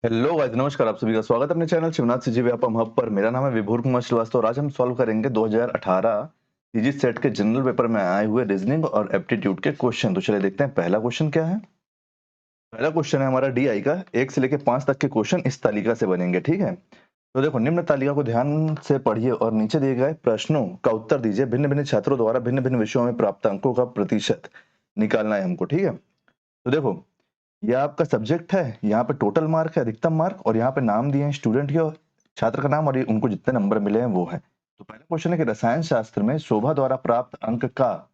Hello guys, नमस्कार। आप सभी का स्वागत है अपने channel Shivnath CG Vyapam hub पर। मेरा नाम है विभोर कुमार श्रीवास्तव और आज हम सॉल्व करेंगे 2018 सीजी सेट के जनरल पेपर में आए हुए रीजनिंग और एप्टीट्यूड के क्वेश्चन। तो चलिए देखते हैं पहला क्वेश्चन क्या है। पहला क्वेश्चन है हमारा डीआई का। 1 से लेकर 5 तक के क्वेश्चन इस तालिका से बनेंगे, ठीक है। तो देखो, निम्न तालिका को ध्यान से पढ़िए और नीचे दिए गए प्रश्नों का उत्तर दीजिए। भिन्न भिन्न छात्रों द्वारा भिन्न भिन्न विषयों में प्राप्त अंकों का प्रतिशत निकालना है हमको, ठीक है। तो देखो, यह आपका सब्जेक्ट है, यहाँ पे टोटल मार्क है, अधिकतम मार्क, और यहाँ पे नाम दिए हैं स्टूडेंट के और छात्र का नाम, और ये उनको जितने नंबर मिले हैं वो है। तो पहला क्वेश्चन है कि रसायन शास्त्र में शोभा द्वारा प्राप्त अंक का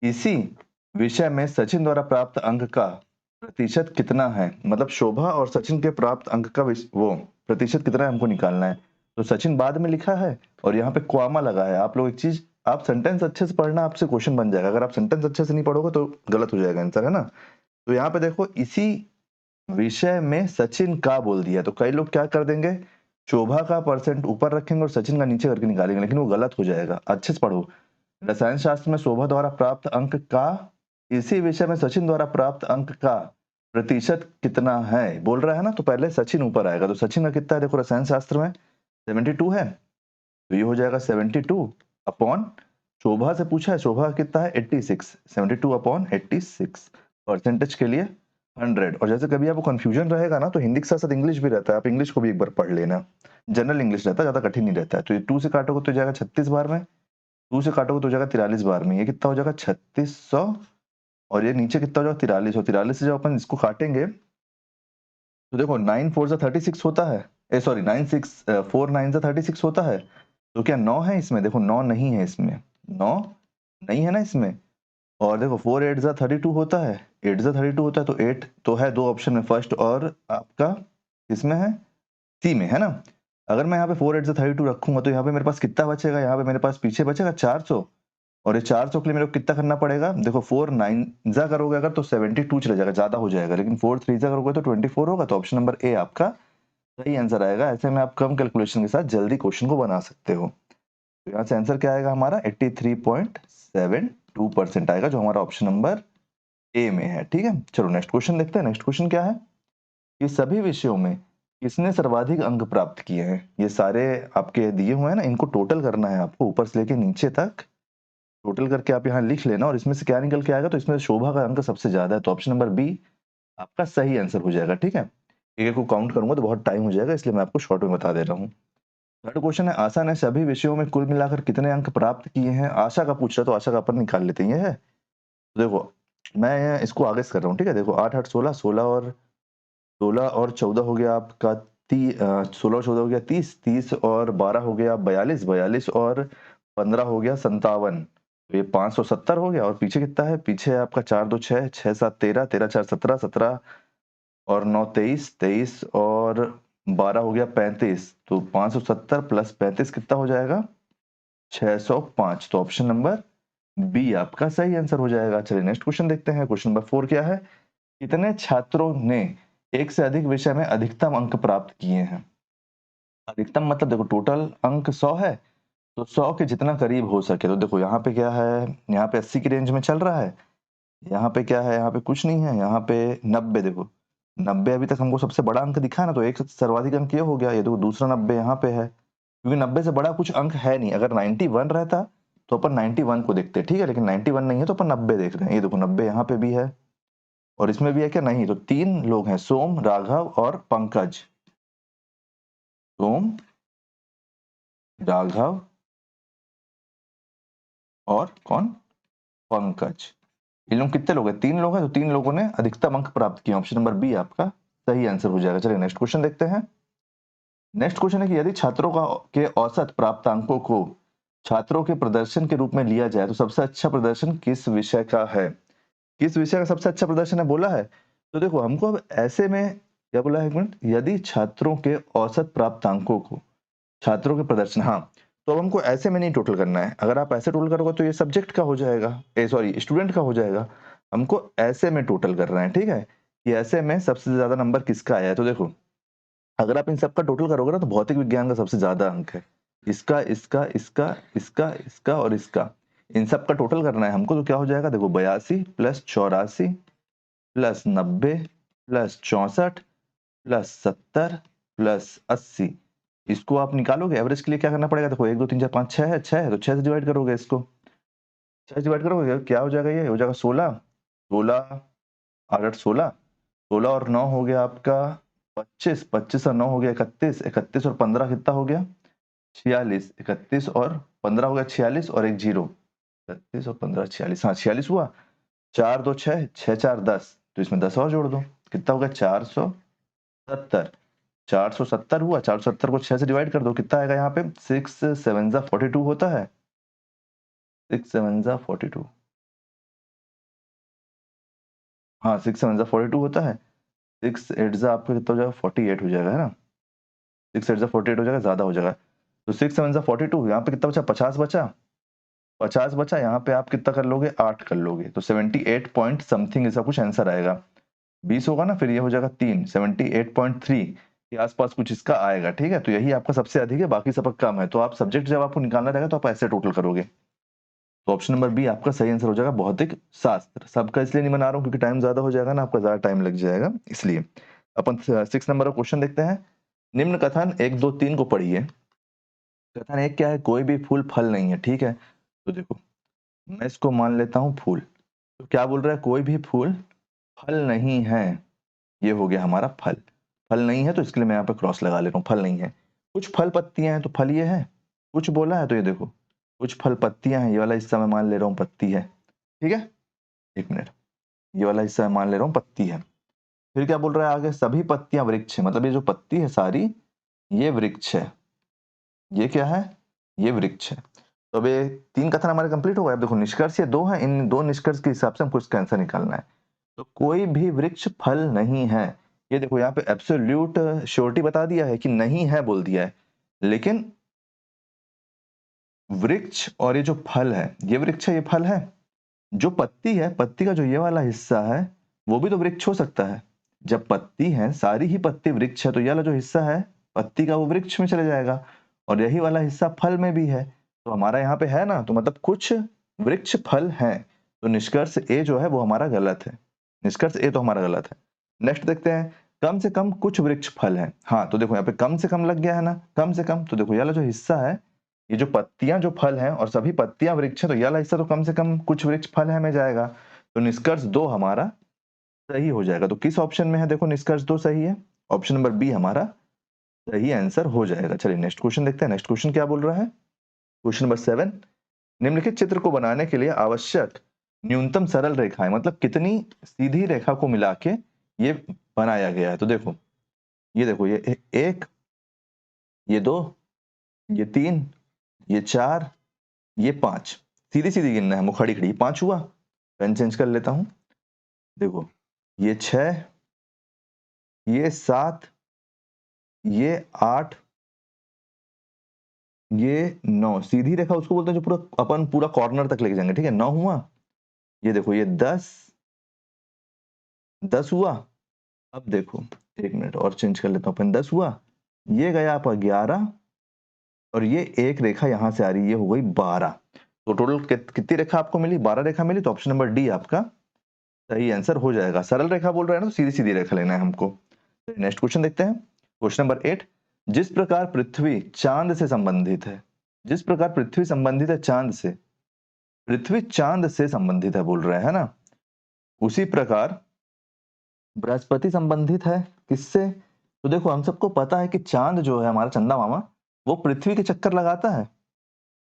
इसी विषय में सचिन द्वारा प्राप्त अंक का प्रतिशत कितना है। मतलब शोभा और सचिन के प्राप्त अंक का वो प्रतिशत कितना है हमको निकालना है। तो सचिन बाद में लिखा है और यहाँ पे क्वामा लगा है। आप लोग एक चीज, आप सेंटेंस अच्छे से पढ़ना, आपसे क्वेश्चन बन जाएगा। अगर आप सेंटेंस अच्छे से नहीं पढ़ोगे तो गलत हो जाएगा आंसर, है ना। तो यहाँ पे देखो, इसी विषय में सचिन का बोल दिया, तो कई लोग क्या कर देंगे, शोभा का परसेंट ऊपर रखेंगे और सचिन का नीचे करके निकालेंगे, लेकिन वो गलत हो जाएगा। अच्छे से पढ़ो। रसायन शास्त्र में शोभा द्वारा प्राप्त अंक का इसी विषय में सचिन द्वारा प्राप्त अंक का प्रतिशत कितना है बोल रहा है ना। तो पहले सचिन ऊपर आएगा। तो सचिन का कितना है, देखो रसायन शास्त्र में 72 है, तो ये हो जाएगा 72 अपॉन, शोभा से पूछा है, शोभा कितना है 86, 72 अपॉन 86 परसेंटेज के लिए 100। और जैसे कभी आपको कंफ्यूजन रहेगा ना, तो हिंदी के साथ साथ इंग्लिश भी रहता है, आप इंग्लिश को भी एक बार पढ़ लेना। जनरल इंग्लिश रहता है, ज्यादा कठिन नहीं रहता है। तो ये 2 से काटोगे तो जाएगा 36 बार में, 2 से काटोगे तो जाएगा 43 बार में, ये कितना हो जाएगा 3600, और ये नीचे कितना हो जाएगा 4300। 43 से जब अपन इसको काटेंगे तो देखो 9 4 से 36 होता है, सॉरी 9 6 4 9 से 36 होता है। तो क्या 9 है इसमें, देखो 9 नहीं है इसमें, 9 नहीं है ना इसमें। और देखो 4 8 जा 32 होता है, 8 जा 32 होता है, तो 8 तो है दो ऑप्शन में, फर्स्ट और आपका किसमें है, सी में, है ना। अगर मैं यहाँ पे 4 8 जा 32 रखूंगा तो यहाँ पे मेरे पास कितना बचेगा, यहाँ पे मेरे पास पीछे बचेगा 400। और ये 400 के लिए मेरे को कितना करना पड़ेगा, देखो 4 9 जा करोगे अगर तो 72 चला जाएगा, ज्यादा हो जाएगा, लेकिन 4 3 जा करोगे तो 24 होगा। तो ऑप्शन नंबर ए आपका सही आंसर आएगा। ऐसे में आप कम कैलकुलेशन के साथ जल्दी क्वेश्चन को बना सकते हो। तो यहाँ से आंसर क्या आएगा हमारा 83.72% आएगा, जो हमारा ऑप्शन नंबर ए में है, ठीक है। चलो नेक्स्ट क्वेश्चन देखते हैं। नेक्स्ट क्वेश्चन क्या है कि सभी विषयों में किसने सर्वाधिक अंक प्राप्त किए हैं। ये सारे आपके दिए हुए हैं ना, इनको टोटल करना है आपको, ऊपर से लेके नीचे तक टोटल करके आप यहाँ लिख लेना, और इसमें से क्या निकल के आएगा, तो इसमें शोभा का अंक सबसे ज्यादा है, तो ऑप्शन नंबर बी आपका सही आंसर हो जाएगा, ठीक है। एक को काउंट करूंगा तो बहुत टाइम हो जाएगा, इसलिए मैं आपको शॉर्ट में बता दे रहा हूँ। थर्ड क्वेश्चन है, आशा ने सभी विषयों में कुल मिलाकर कितने अंक प्राप्त किए हैं। आशा का पूछ रहा है, तो आशा का अपन निकाल लेते हैं। ये है, तो देखो मैं इसको आगे से कर रहा हूँ, ठीक है। देखो 8 8 16, 16 और 14 हो गया आपका 16 और 14 हो गया 30, 30 और 12 हो गया 42, 42 और 15 हो गया 57। तो ये 570 हो गया। और पीछे कितना है, पीछे है आपका 4 2 6, 6 7 13, 13 4 17, 17 और 9 23, 23 और 12 हो गया 35। तो 570 प्लस 35 कितना हो जाएगा 605। तो ऑप्शन नंबर बी आपका सही आंसर हो जाएगा। चलिए नेक्स्ट क्वेश्चन देखते हैं। क्वेश्चन नंबर 4 क्या है, कितने छात्रों ने एक से अधिक विषय में अधिकतम अंक प्राप्त किए हैं। अधिकतम मतलब देखो टोटल अंक 100 है, तो 100 के जितना करीब हो सके। तो देखो यहाँ पे क्या है, यहाँ पे 80 की रेंज में चल रहा है, यहाँ पे क्या है, यहाँ पे कुछ नहीं है, यहाँ पे 90, देखो 90 अभी तक हमको सबसे बड़ा अंक दिखा है ना, तो एक सर्वाधिक अंक ये हो गया। ये देखो दूसरा 90 यहाँ पे है, क्योंकि 90 से बड़ा कुछ अंक है नहीं। अगर 91 रहता तो अपन 91 को देखते, ठीक है, लेकिन 91 नहीं है तो अपन 90 देख रहे हैं। ये देखो 90 यहाँ पे भी है, और इसमें भी है क्या, नहीं। तो 3 लोग हैं, सोम, राघव और पंकज। सोम, राघव और कौन, पंकज। इन लोग कितने लोग हैं, 3 लोग हैं, तो 3 लोगों ने अधिकतम अंक प्राप्त किए। ऑप्शन नंबर बी आपका सही आंसर हो जाएगा। चलिए नेक्स्ट क्वेश्चन देखते हैं। नेक्स्ट क्वेश्चन है कि यदि छात्रों का के औसत प्राप्त अंकों को छात्रों के प्रदर्शन के रूप में लिया जाए तो सबसे अच्छा प्रदर्शन किस विषय का है। किस विषय का सबसे अच्छा प्रदर्शन है बोला है। तो देखो हमको अब ऐसे में क्या बोला है, एक मिनट, यदि छात्रों के औसत प्राप्त अंकों को छात्रों के प्रदर्शन, हाँ, तो अब हमको ऐसे में नहीं टोटल करना है। अगर आप ऐसे टोटल करोगे तो ये सब्जेक्ट का हो जाएगा, सॉरी स्टूडेंट का हो जाएगा। हमको ऐसे में टोटल करना है, ठीक है, कि ऐसे में सबसे ज्यादा नंबर किसका आया है। तो देखो अगर आप इन सबका टोटल करोगे ना, तो भौतिक विज्ञान का सबसे ज्यादा अंक है, इसका इसका इसका इसका इसका और इसका, इन सब का टोटल करना है हमको। तो क्या हो जाएगा, देखो 82 plus 84 plus 90 plus 64 plus 70 plus 80। इसको आप निकालोगे एवरेज के लिए क्या करना पड़ेगा? देखो 1 2 3 4 5 6 है, 6 है तो 6 से डिवाइड करोगे इसको। 6 से डिवाइड करोगे क्या हो जाएगा? ये हो जाएगा 16। 16 8 8 16। 16 और 9 हो गया आपका 25। 25 और 9 हो गया 31। 31 और 15 कितना हो गया? 46। 31 और 15 हो गया 46 और एक 0। 31 और 15 46। हाँ 46 हुआ। 4 2 6 6 4 10। तो इसमें 10 और जोड़ दो। कितना होगा? 470। 470 हुआ। 470 को 6 से डिवाइड कर दो। कितना आएगा यहाँ पे? 6 7 42 होता है। 6 7 42। हाँ 6 7 42 होता है। 6 8 आपका कितना हो जाएगा? 48 हो जाएगा, है ना? 6 8 48 हो जाएगा, ज्यादा हो जाएगा। तो 6 7 42। यहाँ पे कितना बचा? 50 बचा। 50 बचा। यहाँ पे आप कितना कर लोगे? 8 कर लोगे तो 78 पॉइंट समथिंग ऐसा कुछ आंसर आएगा। 20 होगा ना, फिर ये हो जाएगा 3 78.3 के आसपास कुछ इसका आएगा। ठीक है, तो यही आपका सबसे अधिक है, बाकी सबका कम है। तो आप सब्जेक्ट जब आपको निकालना रहेगा तो आप ऐसे टोटल करोगे। तो ऑप्शन नंबर बी आपका सही आंसर हो जाएगा, भौतिक शास्त्र। सबका इसलिए नहीं बना रहा हूँ क्योंकि टाइम ज्यादा हो जाएगा ना, आपका ज्यादा टाइम लग जाएगा इसलिए। अपन 6 नंबर का क्वेश्चन देखते हैं। निम्न कथन 1 2 3 को पढ़िए। कथन 1 क्या है? कोई भी फूल फल नहीं है। ठीक है, तो देखो मैं इसको मान लेता हूँ फूल। तो क्या बोल रहा है? कोई भी फूल फल नहीं है। ये हो गया हमारा फल। फल नहीं है तो इसके लिए मैं यहाँ पे क्रॉस लगा ले रहा हूँ, फल नहीं है। कुछ फल पत्तियां हैं तो फल ये है। कुछ बोला है तो ये देखो कुछ फल पत्तियां हैं, ये वाला हिस्सा मैं मान ले रहा हूँ पत्ती है। ठीक है, एक मिनट, ये वाला हिस्सा मैं मान ले रहा हूँ पत्ती है। फिर क्या बोल रहा है आगे? सभी पत्तियां वृक्ष है, मतलब ये जो पत्ती है सारी ये वृक्ष है। ये क्या है? ये वृक्ष है। तो अब ये 3 कथन हमारे कंप्लीट हो गए। अब देखो निष्कर्ष ये 2 है, इन 2 निष्कर्ष के हिसाब से हमको इसका आंसर निकालना है। तो कोई भी वृक्ष फल नहीं है। ये देखो यहाँ पे एब्सोल्यूट श्योरिटी बता दिया है कि नहीं है बोल दिया है, लेकिन वृक्ष और ये जो फल है, ये वृक्ष है ये फल है। जो पत्ती है, पत्ती का जो ये वाला हिस्सा है वो भी तो वृक्ष हो सकता है। जब पत्ती है, सारी ही पत्ती वृक्ष है, तो ये वाला जो हिस्सा है पत्ती का वो वृक्ष में चले जाएगा। और यही वाला हिस्सा फल में भी है, तो हमारा यहाँ पे है ना, तो मतलब कुछ वृक्ष फल हैं। तो निष्कर्ष ए जो है वो हमारा गलत है। निष्कर्ष ए तो हमारा गलत है। नेक्स्ट देखते हैं। कम से कम कुछ वृक्ष फल है। हाँ तो देखो यहाँ पे कम से कम लग गया है ना, कम से कम। तो देखो ये वाला जो हिस्सा है, ये जो पत्तियां जो फल हैं और सभी पत्तियां वृक्ष है, तो ये वाला हिस्सा तो कम से कम कुछ वृक्ष फल है में जाएगा। तो निष्कर्ष 2 हमारा सही हो जाएगा। तो किस ऑप्शन में है? देखो निष्कर्ष 2 सही है। ऑप्शन नंबर बी हमारा सही आंसर हो जाएगा। चलिए नेक्स्ट क्वेश्चन देखते हैं। नेक्स्ट क्वेश्चन क्या बोल रहा है? Question number 7। निम्नलिखित चित्र को बनाने के लिए आवश्यक न्यूनतम सरल रेखाएं, मतलब कितनी सीधी रेखा को मिला के ये बनाया गया है। तो देखो ये देखो, ये 1, ये 2, ये 3, ये 4, ये 5। सीधी सीधी गिनना है, मुँह खड़ी खड़ी। 5 हुआ। पेन चेंज कर लेता हूं। देखो ये 6, ये 7, ये 8, ये 9। सीधी रेखा उसको बोलते हैं जो पूरा अपन पूरा कॉर्नर तक लेके जाएंगे। ठीक है, 9 हुआ। ये देखो ये 10, 10 हुआ। अब देखो एक मिनट और चेंज कर लेता हूं, अपन 10 हुआ। ये गया आपका 11 और ये एक रेखा यहां से आ रही है, ये हो गई 12। तो टोटल कितनी रेखा आपको मिली? 12 रेखा मिली। तो ऑप्शन नंबर डी आपका सही आंसर हो जाएगा। सरल रेखा बोल रहे हैं ना, तो सीधी सीधी रेखा लेना है हमको। नेक्स्ट क्वेश्चन देखते हैं। Question number 8। जिस प्रकार पृथ्वी चांद से संबंधित है, जिस प्रकार पृथ्वी संबंधित है चांद से, पृथ्वी चांद से संबंधित है बोल रहे हैं ना, उसी प्रकार बृहस्पति संबंधित है किससे? तो देखो हम सबको पता है कि चांद जो है हमारा चंदा मामा, वो पृथ्वी के चक्कर लगाता है।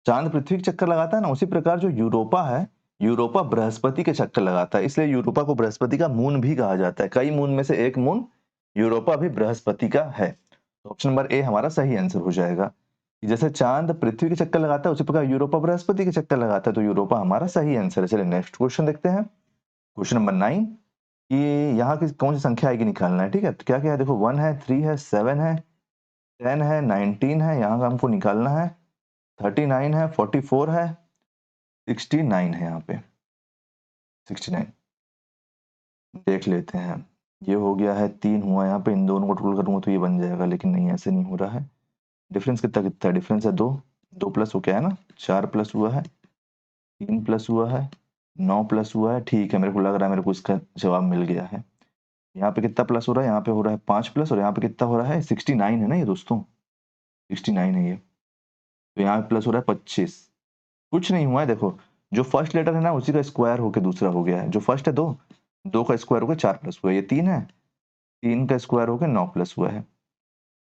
चांद पृथ्वी के चक्कर लगाता है ना, उसी प्रकार जो यूरोपा है, यूरोपा बृहस्पति के चक्कर लगाता है। इसलिए यूरोपा को बृहस्पति का मून भी कहा जाता है। कई मून में से एक मून यूरोपा भी बृहस्पति का है। तो ऑप्शन नंबर ए हमारा सही आंसर हो जाएगा कि जैसे चांद पृथ्वी के चक्कर लगाता है उसी प्रकार यूरोपा बृहस्पति के चक्कर लगाता है। तो यूरोपा हमारा सही आंसर है। चलिए नेक्स्ट क्वेश्चन देखते हैं। क्वेश्चन नंबर 9 कि यहाँ की कौन सी संख्या आएगी निकालना है। ठीक है, तो क्या क्या है? देखो 1 है, 3 है, 7 है, 10 है, 19 है, यहाँ का हमको निकालना है। 39 है, 44 है, 69 है। यहाँ पे 69 देख लेते हैं। ये हो गया है 3 हुआ। यहाँ पे इन दोनों को टोटल करूंगा तो ये बन जाएगा, लेकिन नहीं ऐसे नहीं हो रहा है। डिफरेंस कितना कितना है? डिफरेंस है 2। 2 प्लस हो क्या है ना, 4 प्लस हुआ है, 3 प्लस हुआ है, 9 प्लस हुआ है। ठीक है, मेरे को लग रहा है मेरे को इसका जवाब मिल गया है। यहाँ पे कितना प्लस हो रहा है, यहाँ पे हो रहा है 5 प्लस, और यहाँ पे कितना हो रहा है 69 है ना ये दोस्तों, 69 है ये, तो यहाँ पे प्लस हो रहा है 25। कुछ नहीं हुआ है, देखो जो फर्स्ट लेटर है ना उसी का स्क्वायर होके दूसरा हो गया है, जो फर्स्ट है 2, 2 का स्क्वायर होकर 4 प्लस हुआ है, ये 3 है, 3 का स्क्वायर होकर 9 प्लस हुआ है।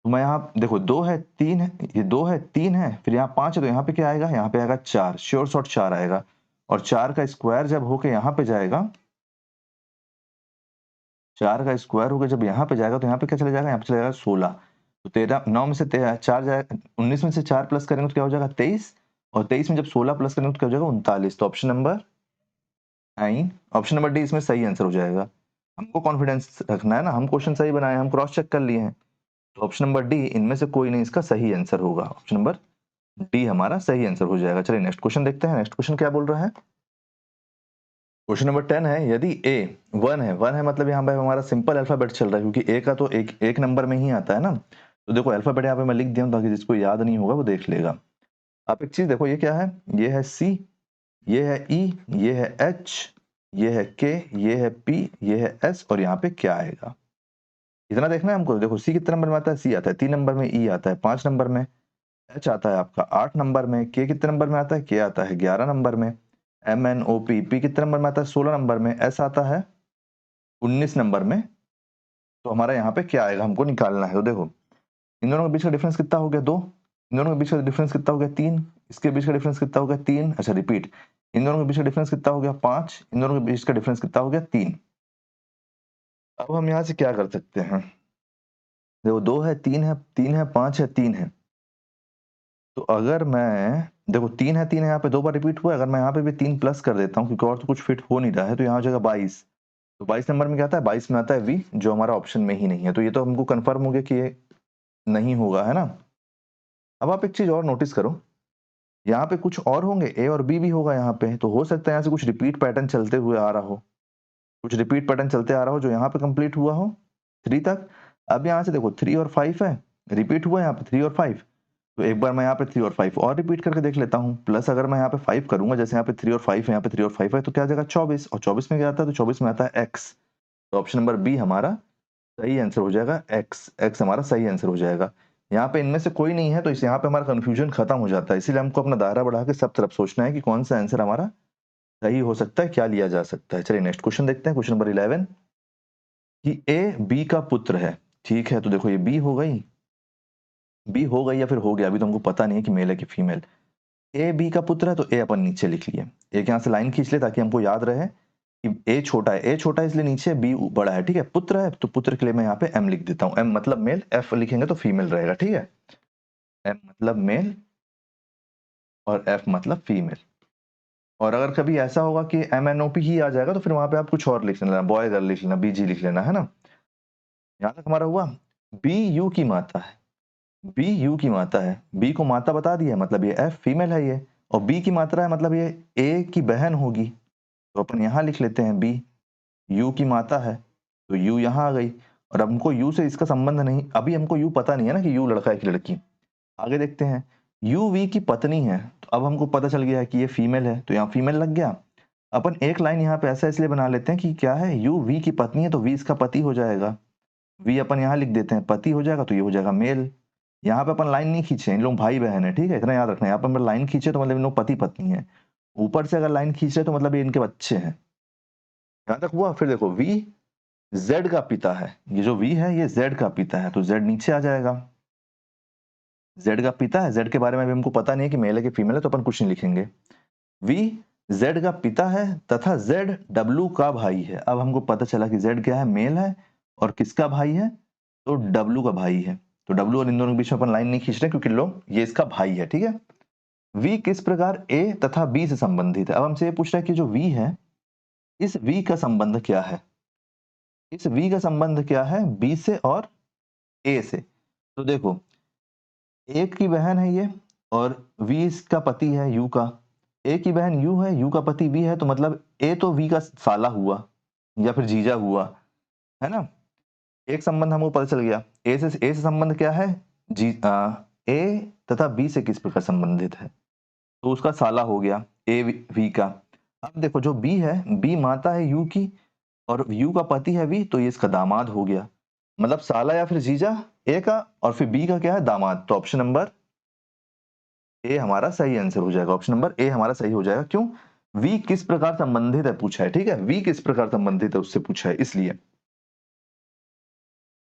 तो मैं यहाँ देखो 2 है 3 है, ये 2 है 3 है, फिर यहाँ 5 है, तो यहाँ पे क्या आएगा, यहाँ पे आएगा 4, श्योर शॉर्ट 4 आएगा, और 4 का स्क्वायर जब होके यहाँ पे जाएगा, 4 का स्क्वायर होकर जब यहाँ पे जाएगा तो यहाँ पे क्या चला जाएगा, यहाँ पे चला जाएगा 16। तो 13 9 में से 4 जाएगा, 19 में से 4 प्लस करेंगे तो क्या हो जाएगा 23, और 23 में जब 16 प्लस करेंगे तो क्या हो जाएगा 39। तो option number 9, option number D इसमें सही आंसर हो जाएगा। हमको कॉन्फिडेंस रखना है ना, हम क्वेश्चन सही बनाए, हम क्रॉस चेक कर लिए हैं, तो ऑप्शन नंबर डी इनमें से कोई नहीं इसका सही आंसर होगा, ऑप्शन नंबर डी हमारा सही आंसर हो जाएगा। चलिए नेक्स्ट क्वेश्चन देखते हैं, नेक्स्ट क्वेश्चन क्या बोल रहा है। क्वेश्चन नंबर 10 है, यदि ए 1 है, 1 है मतलब यहाँ पे हमारा सिंपल अल्फाबेट चल रहा है, क्योंकि ए का तो एक नंबर में ही आता है ना। तो देखो अल्फाबेट यहाँ पे मैं लिख दिया हूँ ताकि जिसको याद नहीं होगा वो देख लेगा। आप एक चीज देखो, ये क्या है, ये है सी, ये है ई, ये है एच, ये है के, ये है पी, ये है एस, और यहाँ पे क्या आएगा इतना देखना है हमको। देखो सी कितने नंबर में आता है, सी आता है 3 नंबर में, ई आता है 5 नंबर में, एच आता है आपका 8 नंबर में, के कितने नंबर में आता है, के आता है 11 नंबर में, M N O P, P कितने नंबर में आता है 16 नंबर में, एस आता है 19 नंबर में। तो हमारा यहाँ पे क्या आएगा हमको निकालना है। तो देखो इन दोनों के बीच का डिफरेंस कितना हो गया 2, इन दोनों के बीच का डिफरेंस कितना हो गया 3, इसके बीच का डिफरेंस कितना हो गया 3, अच्छा रिपीट, इन दोनों के बीच का डिफरेंस कितना हो गया 5, इन दोनों के बीच का डिफरेंस कितना हो गया 3। अब हम यहाँ से क्या कर सकते हैं, देखो 2 है 3 है 3 है 5 है 3 है, तो अगर मैं देखो 3 है 3 है, यहाँ पे 2 बार रिपीट हुआ है, अगर मैं यहाँ पे भी 3 प्लस कर देता हूँ क्योंकि और तो कुछ फिट हो नहीं रहा है, तो यहाँ हो जाएगा 22। तो 22 नंबर में क्या आता है, 22 में आता है वी, जो हमारा ऑप्शन में ही नहीं है, तो ये तो हमको कंफर्म हो गया कि ये नहीं होगा, है ना। अब आप एक चीज और नोटिस करो, यहाँ पे कुछ और होंगे, ए और बी भी होगा यहाँ पे, तो हो सकता है यहाँ से कुछ रिपीट पैटर्न चलते हुए आ रहा हो, कुछ रिपीट पैटर्न चलते आ रहा हो जो यहाँ पे कंप्लीट हुआ हो 3 तक। अब यहाँ से देखो 3 और 5 है, रिपीट हुआ है यहाँ पे 3 और 5, तो एक बार मैं यहाँ पे 3 और 5 और रिपीट करके देख लेता हूँ, प्लस अगर मैं यहाँ पे 5 करूंगा, जैसे यहाँ पे 3 और 5 है, यहाँ पे 3 और 5 है, तो क्या आ जाएगा 24, और 24 में क्या आता है, तो 24 में आता है एक्स। तो ऑप्शन नंबर बी हमारा सही आंसर हो जाएगा, एक्स, एक्स हमारा सही आंसर हो जाएगा। यहाँ पे इनमें से कोई नहीं है, तो इस यहाँ पे हमारा कंफ्यूजन खत्म हो जाता है, इसीलिए हमको अपना दायरा बढ़ा के सब तरफ सोचना है कि कौन सा आंसर हमारा सही हो सकता है, क्या लिया जा सकता है। चलिए नेक्स्ट क्वेश्चन देखते हैं, क्वेश्चन नंबर 11, कि ए बी का पुत्र है, ठीक है, तो देखो ये बी हो गई, बी हो गई या फिर हो गया, अभी तो हमको पता नहीं है कि मेल है कि फीमेल। ए बी का पुत्र है तो ए अपन नीचे लिख लिए, एक यहाँ से लाइन खींच ले ताकि हमको याद रहे कि ए छोटा है, ए छोटा है इसलिए नीचे बी बड़ा है, ठीक है। पुत्र है तो पुत्र के लिए मैं यहाँ पे एम लिख देता हूँ, एम मतलब मेल, एफ लिखेंगे तो फीमेल रहेगा, ठीक है, एम मतलब मेल और एफ मतलब फीमेल। और अगर कभी ऐसा होगा कि एम एन ओ पी ही आ जाएगा तो फिर वहां पे आप कुछ और लिख लेना, बॉय गर्ल लिख लेना, बीजी लिख लेना, है ना। यहाँ तक हमारा हुआ। बी यू की माता है, बी यू की माता है, बी को माता बता दिया मतलब ये एफ फीमेल है ये, और बी की मात्रा है मतलब ये ए की बहन होगी, तो अपन यहाँ लिख लेते हैं बी, यू की माता है तो यू यहाँ आ गई, और अब हमको यू से इसका संबंध नहीं, अभी हमको यू पता नहीं है ना कि यू लड़का है कि लड़की। आगे देखते हैं, यू वी की पत्नी है, तो अब हमको पता चल गया है कि ये फीमेल है, तो यहाँ फीमेल लग गया। अपन एक लाइन यहाँ पे ऐसा इसलिए बना लेते हैं कि क्या है, यू वी की पत्नी है तो वी इसका पति हो जाएगा, वी अपन यहाँ लिख देते हैं, पति हो जाएगा तो ये हो जाएगा मेल। यहाँ पे अपन लाइन नहीं खींचे, इन लोग भाई बहन है, ठीक है, इतना याद रखना है, यहाँ पे लाइन खींचे तो मतलब इन लोग पति पत्नी है, ऊपर से अगर लाइन खींच रहे तो मतलब ये इनके बच्चे हैं। यहाँ तक हुआ। फिर देखो वी जेड का पिता है, ये जो वी है ये जेड का पिता है, तो जेड नीचे आ जाएगा, जेड का पिता है, जेड के बारे में भी हमको पता नहीं है कि मेल है कि फीमेल है, तो अपन कुछ नहीं लिखेंगे। वी जेड का पिता है तथा जेड डब्लू का भाई है। अब हमको पता चला कि जेड क्या है, मेल है, और किसका भाई है, तो डब्लू का भाई है। तो डब्लू और इन दोनों के बीच में अपन लाइन नहीं खींच रहे क्योंकि लोग ये इसका भाई है, ठीक है। वी किस प्रकार ए तथा बी से संबंधित है। अब हमसे ये पूछ रहा है कि जो वी है, इस वी का संबंध क्या है, इस वी का संबंध क्या है बी से और ए से। तो देखो एक की बहन है ये, और वी इसका पति है यू का, ए की बहन यू है, यू का पति वी है, तो मतलब ए तो वी का साला हुआ या फिर जीजा हुआ, है ना। एक संबंध हमको पता चल गया, ए से संबंध क्या है, ए तथा बी से किस प्रकार संबंधित है, तो उसका साला हो गया ए वी का। अब देखो जो बी है, बी माता है यू की, और यू का पति है वी, तो ये इसका दामाद हो गया। मतलब साला या फिर जीजा ए का, और फिर बी का क्या है, दामाद। तो ऑप्शन नंबर ए हमारा सही आंसर हो जाएगा। ऑप्शन नंबर ए हमारा सही हो जाएगा। क्यों? वी किस प्रकार संबंधित है पूछा है, ठीक है, वी किस प्रकार संबंधित है उससे पूछा है, इसलिए।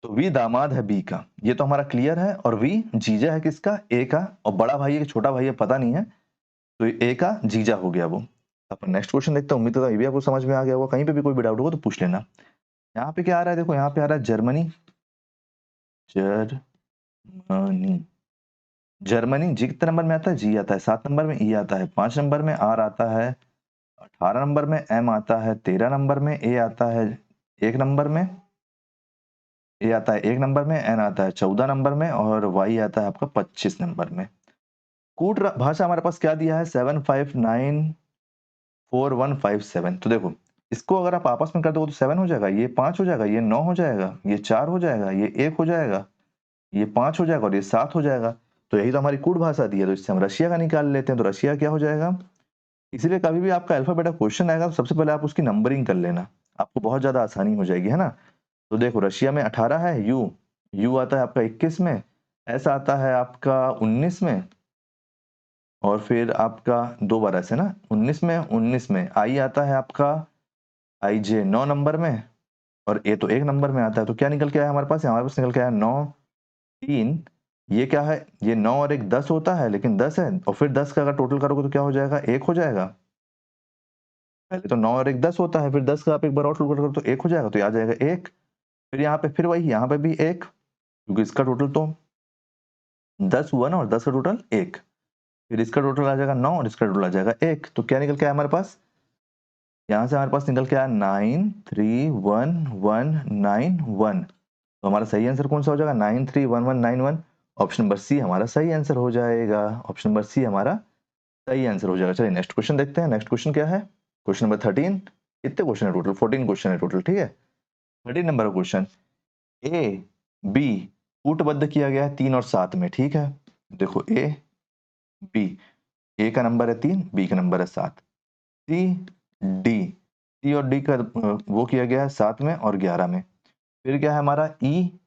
तो वी दामाद है बी का, ये तो हमारा क्लियर है। और वी जीजा है किसका, ए का, और बड़ा भाई है कि छोटा भाई है पता नहीं है, तो ए का जीजा हो गया वो। अपन नेक्स्ट क्वेश्चन देखते हैं। उम्मीद करता हूं ये भी आपको समझ में आ गया होगा। कहीं पे भी कोई भी डाउट होगा तो पूछ लेना। यहाँ पे क्या आ रहा है, देखो यहाँ पे आ रहा है जर्मनी। जर्मनी, जर्मनी जी कितने नंबर में आता है, जी आता है। 7 नंबर में ई आता है। 5 नंबर में आर आता है। 18 नंबर में एम आता है। 13 नंबर में ए आता है। 1 नंबर में ए आता है, 1 नंबर में एन आता है 14 नंबर में, और वाई आता है आपका 25 नंबर में। कूट भाषा हमारे पास क्या दिया है, 7594157। तो देखो इसको अगर आप आपस में कर दो तो 7 हो जाएगा, ये 5 हो जाएगा, ये 9 हो जाएगा, ये 4 हो जाएगा, ये 1 हो जाएगा, ये 5 हो जाएगा, और ये 7 हो जाएगा। तो यही तो हमारी कूट भाषा दी है। तो इससे हम रशिया का निकाल लेते हैं। तो रशिया क्या हो जाएगा। इसीलिए कभी भी आपका अल्फाबेट क्वेश्चन आएगा तो सबसे पहले आप उसकी नंबरिंग कर लेना, आपको बहुत ज्यादा आसानी हो जाएगी, है ना। तो देखो रशिया में 18 है, यू यू आता है आपका 21 में, एस आता है आपका 19 में, और फिर आपका 2 बार ऐसे ना, 19 में आई आता है आपका, आई जे 9 नंबर में, और ए तो 1 नंबर में आता है। तो क्या निकल के आया हमारे पास, हमारे पास निकल के आया 9 3। ये क्या है, ये 9 और 1 10 होता है, लेकिन 10 है, और फिर 10 का अगर टोटल करोगे तो क्या हो जाएगा, 1 हो जाएगा। पहले तो 9 और 1 10 होता है, फिर 10 का आप एक बार और टोटल करो तो 1 हो जाएगा, तो ये आ जाएगा 1। फिर यहाँ पे फिर वही, यहाँ पे भी 1, क्योंकि इसका टोटल तो 10 हुआ ना, और 10 का टोटल 1। फिर इसका टोटल आ जाएगा 9, और इसका टोटल आ जाएगा 1। तो क्या निकल के आया हमारे पास, यहाँ से हमारे पास निकल के आया 931191। तो हमारा सही आंसर कौन सा हो जाएगा, 931191। ऑप्शन नंबर सी हमारा सही आंसर हो जाएगा। ऑप्शन नंबर सी हमारा सही आंसर हो जाएगा। चलिए नेक्स्ट क्वेश्चन देखते हैं। नेक्स्ट क्वेश्चन क्या है, क्वेश्चन नंबर 13। कितने क्वेश्चन है टोटल, 14 क्वेश्चन है टोटल, ठीक है। 13 नंबर का क्वेश्चन, ए बी कूटबद्ध किया गया है 3 और 7 में, ठीक है। देखो ए बी, ए का नंबर है 3, बी का नंबर है 7। सी डी, सी और डी का वो किया गया है 7 में और 11 में। फिर क्या है हमारा ई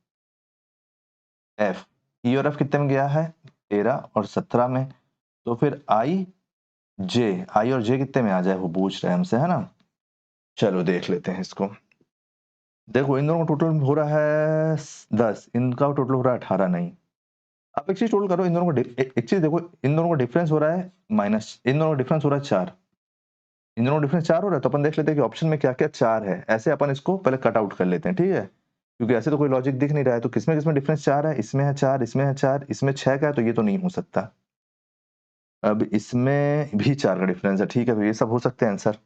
एफ, ई और एफ कितने में गया है, 13 और 17 में। तो फिर आई जे, आई और जे कितने में आ जाए वो पूछ रहे हैं हमसे, है ना। चलो देख लेते हैं इसको। देखो इन दोनों का टोटल हो रहा है 10, इनका टोटल हो रहा है 18। नहीं, आप एक चीज टोटल करो, इन दोनों को एक चीज देखो, इन दोनों का डिफरेंस हो रहा है माइनस, इन दोनों का डिफरेंस हो रहा है 4, इन दोनों का डिफरेंस 4 हो रहा है। तो अपन देख लेते हैं कि ऑप्शन में क्या क्या 4 है। ऐसे अपन इसको पहले कट आउट कर लेते हैं, ठीक है, क्योंकि ऐसे तो कोई लॉजिक दिख नहीं रहा है। तो किसमें किसमें डिफरेंस 4 है, इसमें है 4, इसमें है 4, इसमें 6 का है, तो ये तो नहीं हो सकता। अब इसमें भी 4 का डिफरेंस है, ठीक है, तो ये सब हो सकते हैं आंसर।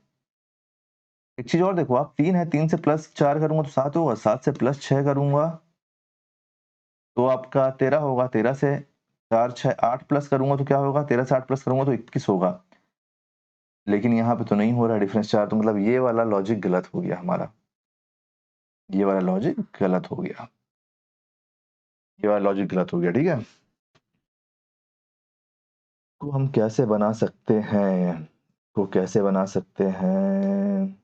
एक चीज और देखो, आप 3 है, 3 से प्लस 4 करूंगा तो 7 होगा, 7 से प्लस 6 करूंगा तो आपका 13 होगा, 13 से 4 6 8 प्लस करूंगा तो क्या होगा, 13 से 8 प्लस करूंगा तो 21 होगा। लेकिन यहाँ पे तो नहीं हो रहा डिफरेंस 4, तो मतलब ये वाला लॉजिक गलत हो गया हमारा, ये वाला लॉजिक गलत हो गया, ये वाला लॉजिक गलत हो गया, ठीक है। को हम कैसे बना सकते हैं, को कैसे बना सकते हैं,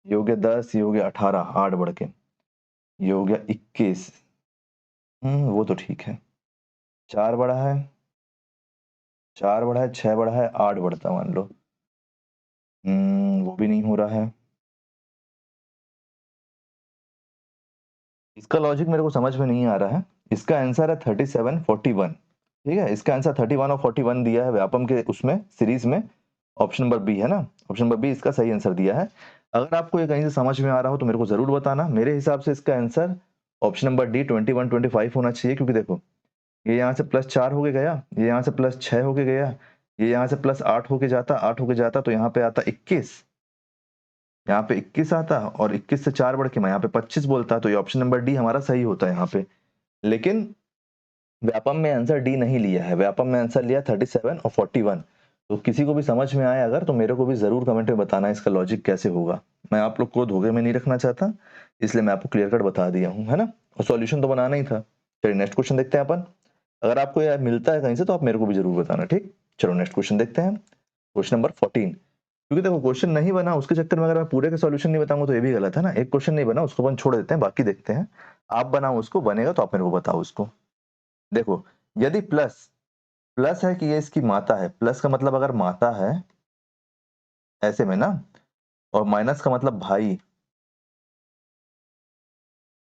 ये हो गया 10, ये हो गया 18, 8 बढ़ के, ये हो गया 21। वो तो ठीक है। 4 बड़ा है, 4 बड़ा है, 6 बड़ा है, 8 बढ़ता मान लो। वो भी नहीं हो रहा है। इसका लॉजिक मेरे को समझ में नहीं आ रहा है। इसका आंसर है 3741, ठीक है। इसका आंसर 31 और 41 दिया है व्यापम के उसमें सीरीज में। ऑप्शन नंबर बी है ना, ऑप्शन नंबर बी इसका सही आंसर दिया है। अगर आपको ये कहीं से समझ में आ रहा हो तो मेरे को जरूर बताना। मेरे हिसाब से इसका आंसर ऑप्शन नंबर डी 21 25 होना चाहिए, क्योंकि देखो ये यहाँ से प्लस 4 होके गया, ये यहाँ से प्लस 6 होके गया, ये यहाँ से प्लस 8 होके जाता, 8 होके जाता, तो यहाँ पे आता 21, यहाँ पे 21 आता, और 21 से 4 बढ़ के मैं यहाँ पे 25 बोलता, तो ये ऑप्शन नंबर डी हमारा सही होता है यहाँ पे। लेकिन व्यापम में आंसर डी नहीं लिया है, व्यापम में आंसर लिया 37 और 41। तो किसी को भी समझ में आए अगर, तो मेरे को भी जरूर कमेंट में बताना इसका लॉजिक कैसे होगा। मैं आप लोग को धोखे में नहीं रखना चाहता, इसलिए मैं आपको क्लियर कट बता दिया हूँ, है ना। और सॉल्यूशन तो बनाना ही था। चलिए नेक्स्ट क्वेश्चन देखते हैं अपन। अगर आपको यह मिलता है कहीं से तो आप मेरे को भी जरूर बताना, ठीक। चलो नेक्स्ट क्वेश्चन देखते हैं। Question number 14। क्योंकि देखो क्वेश्चन नहीं बना उसके चक्कर में अगर मैं पूरे का सॉल्यूशन नहीं बताऊंगा तो ये भी गलत है ना। एक क्वेश्चन नहीं बना उसको अपन छोड़ देते हैं, बाकी देखते हैं। आप बनाओ उसको, बनेगा तो आप मेरे को बताओ उसको। देखो यदि प्लस प्लस है कि ये इसकी माता है, प्लस का मतलब अगर माता है ऐसे में ना, और माइनस का मतलब भाई,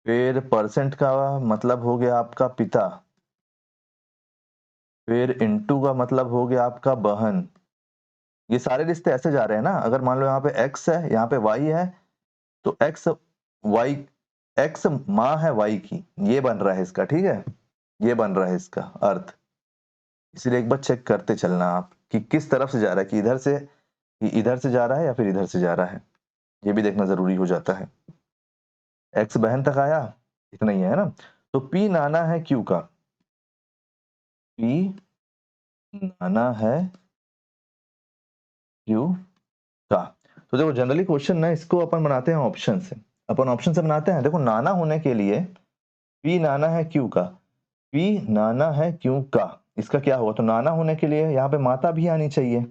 फिर परसेंट का मतलब हो गया आपका पिता, फिर इनटू का मतलब हो गया आपका बहन। ये सारे रिश्ते ऐसे जा रहे हैं ना, अगर मान लो यहाँ पे x है यहाँ पे y है, तो x y, x माँ है y की, ये बन रहा है इसका, ठीक है, ये बन रहा है इसका अर्थ। इसलिए एक बार चेक करते चलना आप कि किस तरफ से जा रहा है, कि इधर से जा रहा है या फिर इधर से जा रहा है, ये भी देखना जरूरी हो जाता है। x बहन तक आया, इतना ही है ना। तो p नाना है q का, p नाना है q का। तो देखो जनरली क्वेश्चन ना इसको अपन बनाते हैं ऑप्शन से, अपन ऑप्शन से बनाते हैं। देखो नाना होने के लिए p नाना है q का, p नाना है q का, इसका क्या होगा, तो नाना होने के लिए यहाँ पे माता भी आनी चाहिए,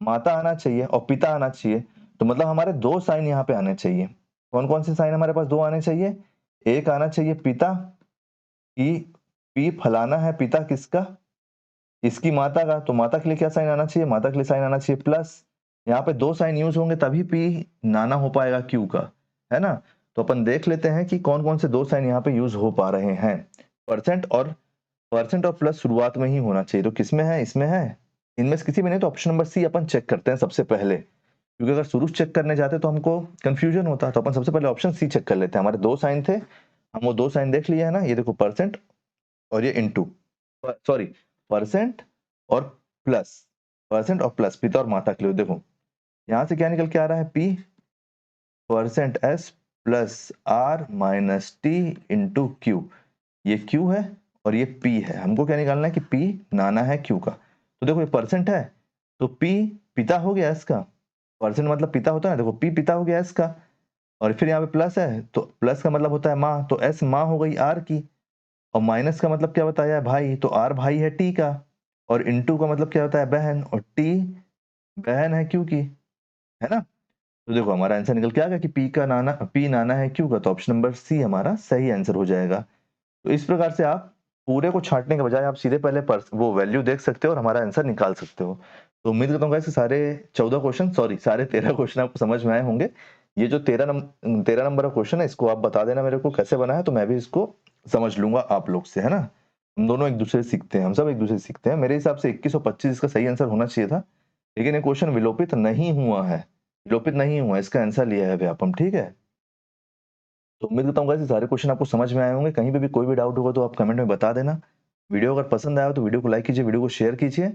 माता आना चाहिए और पिता आना चाहिए। तो मतलब हमारे दो साइन यहाँ पे आने चाहिए। कौन कौन से साइन हमारे पास दो आने चाहिए, एक आना चाहिए पिता की, पी फलाना है पिता किसका, इसकी माता का, तो माता के लिए क्या साइन आना चाहिए, माता के लिए साइन आना चाहिए प्लस। यहाँ पे दो साइन यूज होंगे तभी पी नाना हो पाएगा क्यू का, है ना। तो अपन देख लेते हैं कि कौन कौन से दो साइन यहाँ पे यूज हो पा रहे हैं। परसेंट और प्लस शुरुआत में ही होना चाहिए, तो किसमें है, इसमें है, इनमें से किसी में नहीं, तो ऑप्शन नंबर सी अपन चेक करते हैं सबसे पहले, क्योंकि अगर शुरू से चेक करने जाते तो हमको कंफ्यूजन होता। तो अपन सबसे पहले ऑप्शन सी चेक कर लेते हैं। हमारे दो साइन थे, हम वो दो साइन देख लिए है ना, ये देखो परसेंट और ये इनटू, सॉरी परसेंट और प्लस, परसेंट और प्लस पिता और माता के लिए। देखो यहां से क्या निकल के आ रहा है, P percent S plus R minus T into Q, ये क्यू है और ये पी है। हमको क्या निकालना है कि पी नाना है क्यू का। तो देखो ये परसेंट है तो पी पिता हो गया इसका, परसेंट मतलब पिता होता है, देखो पी पिता हो गया इसका, और फिर यहाँ पे प्लस है तो प्लस का मतलब होता है माँ, तो एस माँ हो गई आर की, और माइनस का मतलब क्या बताया है भाई, तो आर भाई है टी का, और इनटू का मतलब क्या होता है बहन, और टी बहन है क्यू की, है ना। तो देखो हमारा आंसर निकल के आ गया कि पी नाना है क्यू का, तो ऑप्शन नंबर सी हमारा सही आंसर हो जाएगा। तो इस प्रकार से आप पूरे को छांटने के बजाय आप सीधे पहले वो वैल्यू देख सकते हो और हमारा आंसर निकाल सकते हो। तो उम्मीद करता हूँ कि सारे 14 क्वेश्चन, सॉरी सारे 13 क्वेश्चन आपको समझ में आए होंगे। ये जो 13 नंबर का क्वेश्चन है इसको आप बता देना मेरे को कैसे बना है, तो मैं भी इसको समझ लूंगा आप लोग से, है ना। हम दोनों एक दूसरे से सीखते हैं, हम सब एक दूसरे से सीखते हैं। मेरे हिसाब से 21 और 25 इसका सही आंसर होना चाहिए था, लेकिन ये क्वेश्चन विलोपित नहीं हुआ है, विलोपित नहीं हुआ, इसका आंसर लिया है व्यापम, ठीक है। तो उम्मीद करता हूँ गाइस ये सारे क्वेश्चन आपको समझ में आए होंगे। कहीं पे भी कोई भी डाउट होगा तो आप कमेंट में बता देना। वीडियो अगर पसंद आया हो तो वीडियो को लाइक कीजिए, वीडियो को शेयर कीजिए।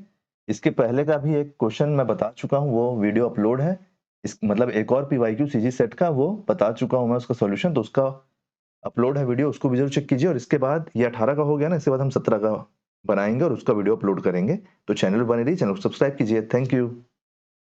इसके पहले का भी एक क्वेश्चन मैं बता चुका हूँ, वो वीडियो अपलोड है। इस मतलब एक और पीवाईक्यू सीजी सेट का वो बता चुका हूँ मैं उसका सॉल्यूशन, तो उसका अपलोड है वीडियो, उसको भी जरूर चेक कीजिए। और इसके बाद ये 18 का हो गया ना, इसके बाद हम 17 का बनाएंगे और उसका वीडियो अपलोड करेंगे। तो चैनल बने रहिए, चैनल को सब्सक्राइब कीजिए। Thank you.